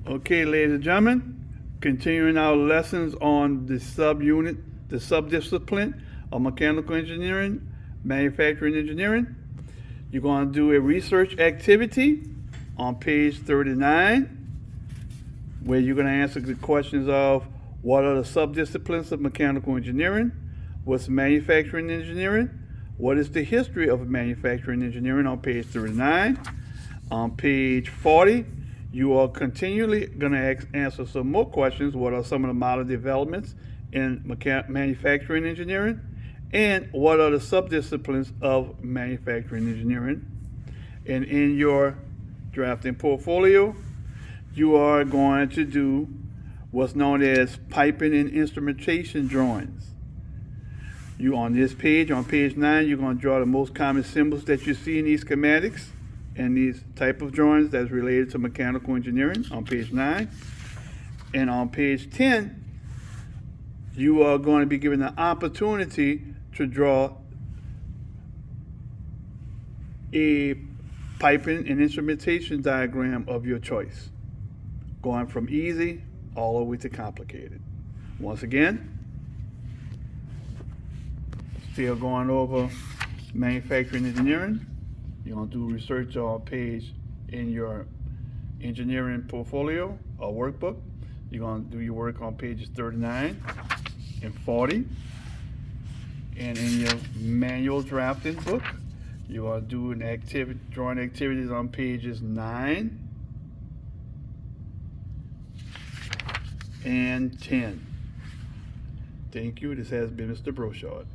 Okay, ladies and gentlemen, continuing our lessons on the subunit, the subdiscipline of mechanical engineering, manufacturing engineering. You're going to do a research activity on page 39, where you're going to answer the questions of what are the subdisciplines of mechanical engineering, what's manufacturing engineering, what is the history of manufacturing engineering on page 39. On page 40, you are continually going to answer some more questions. What are some of the modern developments in manufacturing engineering? And what are the subdisciplines of manufacturing engineering? And in your drafting portfolio, you are going to do what's known as piping and instrumentation drawings. You on this page, on page 9, you're going to draw the most common symbols that you see in these schematics and these type of drawings that's related to mechanical engineering on page 9. And on page 10, you are going to be given the opportunity to draw a piping and instrumentation diagram of your choice, going from easy all the way to complicated. Once again, still going over manufacturing engineering. You're going to do research on page in your engineering portfolio or workbook. You're going to do your work on pages 39 and 40. And in your manual drafting book, you're going to do an activity, drawing activities on pages 9 and 10. Thank you. This has been Mr. Brochard.